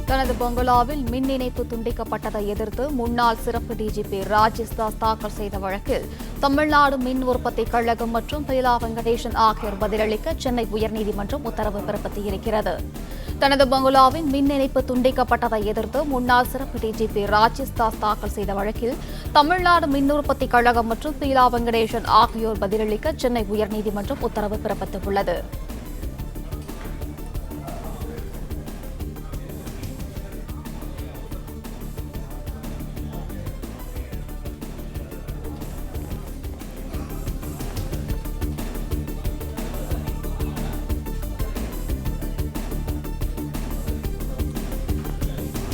தனது பங்களாவில் மின் இணைப்பு துண்டிக்கப்பட்டதை எதிர்த்து முன்னாள் சிறப்பு டிஜிபி ராஜேஷ் தாஸ் தாக்கல் செய்த வழக்கில் தமிழ்நாடு மின் உற்பத்தி கழகம் மற்றும் பீலா வெங்கடேசன் ஆகியோர் பதிலளிக்க சென்னை உயர்நீதிமன்றம் உத்தரவு பிறப்பித்திருக்கிறது. தனது பங்களாவின் மின் இணைப்பு துண்டிக்கப்பட்டதை எதிர்த்து முன்னாள் சிறப்பு டிஜிபி ராஜேஷ் தாஸ் தாக்கல் செய்த வழக்கில் தமிழ்நாடு மின் உற்பத்தி கழகம் மற்றும் பீலா வெங்கடேசன் ஆகியோர் பதிலளிக்க சென்னை உயர்நீதிமன்றம் உத்தரவு பிறப்பித்துள்ளது.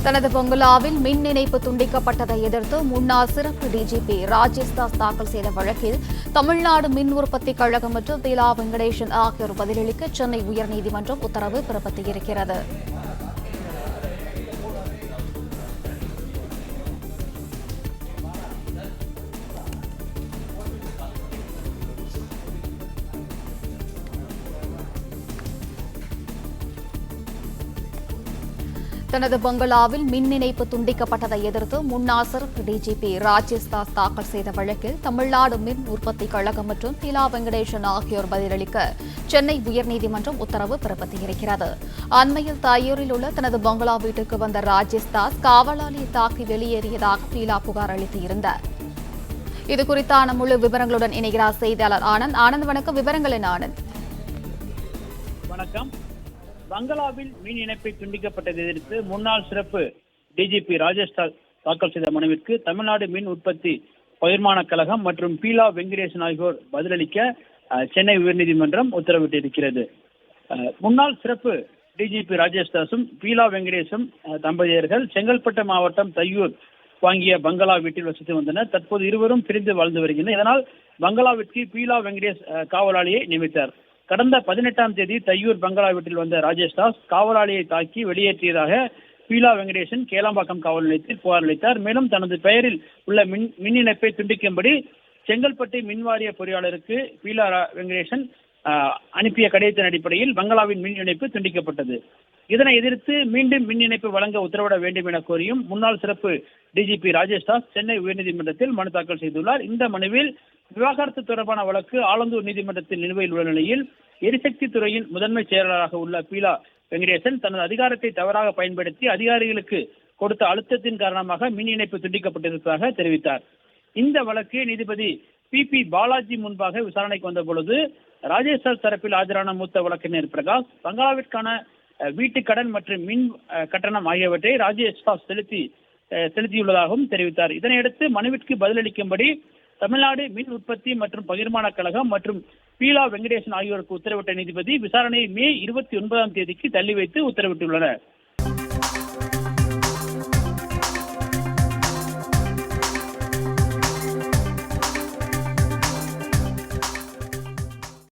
தனது பங்களாவில் மின் இணைப்பு துண்டிக்கப்பட்டதை எதிர்த்து முன்னாள் சிறப்பு டிஜிபி ராஜேஷ் தாஸ் தாக்கல் செய்த வழக்கில் தமிழ்நாடு மின் உற்பத்தி கழகம் மற்றும் பீலா வெங்கடேசன் ஆகியோர் பதிலளிக்க சென்னை உயர்நீதிமன்றம் உத்தரவு பிறப்பித்திருக்கிறது. தனது பங்களாவில் மின் இணைப்பு துண்டிக்கப்பட்டதை எதிர்த்து முன்னாள் சிறப்பு டிஜிபி ராஜேஷ் தாஸ் தாக்கல் செய்த வழக்கில் தமிழ்நாடு மின் உற்பத்தி கழகம் மற்றும் பீலா வெங்கடேசன் ஆகியோர் பதிலளிக்க சென்னை உயர்நீதிமன்றம் உத்தரவு பிறப்பித்திருக்கிறது. அண்மையில் தாயூரில் உள்ள தனது பங்களா வீட்டுக்கு வந்த ராஜேஷ் தாஸ் காவலாளியை தாக்கி வெளியேறியதாக பீலா புகார் அளித்திருந்தார். இதுகுறித்தான முழு விவரங்களுடன் இணைகிறார் செய்தியாளர் ஆனந்த். ஆனந்த், வணக்கம். விவரங்கள் என்ன ஆனந்த்? வணக்கம். பங்களாவில் மின் இணைப்பை துண்டிக்கப்பட்டதை எதிர்த்து முன்னாள் சிறப்பு டிஜிபி ராஜேஷ் தாஸ் தாக்கல் செய்த மனுவிற்கு தமிழ்நாடு மின் உற்பத்தி பகிர்மான கழகம் மற்றும் பீலா வெங்கடேசன் ஆகியோர் பதிலளிக்க சென்னை உயர்நீதிமன்றம் உத்தரவிட்டிருக்கிறது. முன்னாள் சிறப்பு டிஜிபி ராஜேஷ் தாஸும் பீலா வெங்கடேசும் தம்பதியர்கள் செங்கல்பட்டு மாவட்டம் தையூர் வாங்கிய பங்களா வீட்டில் வசித்து வந்தனர். தற்போது இருவரும் பிரிந்து வாழ்ந்து வருகின்றனர். இதனால் பங்களாவிற்கு பீலா வெங்கடேஷ் காவலாளியை நியமித்தார். கடந்த 18ஆம் தேதி தையூர் பங்களா வீட்டில் வந்த ராஜேஷ் தாஸ் காவலாளியை தாக்கி வெளியேற்றியதாக பீலா வெங்கடேசன் கேளாம்பாக்கம் காவல் நிலையத்தில் புகார் அளித்தார். மேலும் தனது பெயரில் உள்ள மின் இணைப்பை துண்டிக்கும்படி செங்கல்பட்டு மின்வாரிய பொறியாளருக்கு பீலா வெங்கடேசன் அனுப்பிய கடிதத்தின் அடிப்படையில் பங்களாவின் மின் இணைப்பு துண்டிக்கப்பட்டது. இதனை எதிர்த்து மீண்டும் மின் இணைப்பு வழங்க உத்தரவிட வேண்டும் என கோரியும் முன்னாள் சிறப்பு டிஜிபி ராஜேஷ் தாஸ் சென்னை உயர்நீதிமன்றத்தில் மனு தாக்கல் செய்துள்ளார். இந்த மனுவில் விவாகரத்து தொடர்பான வழக்கு ஆலந்தூர் நீதிமன்றத்தில் நிலுவையில் உள்ள நிலையில் எரிசக்தி துறையின் முதன்மை செயலாளராக உள்ள பீலா வெங்கடேசன் தனது அதிகாரத்தை தவறாக பயன்படுத்தி அதிகாரிகளுக்கு கொடுத்த அழுத்தத்தின் காரணமாக மின் இணைப்பு துண்டிக்கப்பட்டிருப்பதாக தெரிவித்தார். இந்த வழக்கு நீதிபதி பி பாலாஜி முன்பாக விசாரணைக்கு வந்த பொழுது ராஜேஷ் தாஸ் தரப்பில் ஆஜரான மூத்த வழக்கறிஞர் பிரகாஷ் பங்களாவிற்கான வீட்டு கடன் மற்றும் மின் கட்டணம் ஆகியவற்றை ராஜேஷ் தாஸ் செலுத்தியுள்ளதாகவும் தெரிவித்தார். இதனையடுத்து மனுவிற்கு பதிலளிக்கும்படி தமிழ்நாடு மின் உற்பத்தி மற்றும் பகிர்மான கழகம் மற்றும் பீலா வெங்கடேசன் ஆகியோருக்கு உத்தரவிட்ட நீதிபதி விசாரணையை மே 29ஆம் தேதிக்கு தள்ளி வைத்து உத்தரவிட்டுள்ளனர்.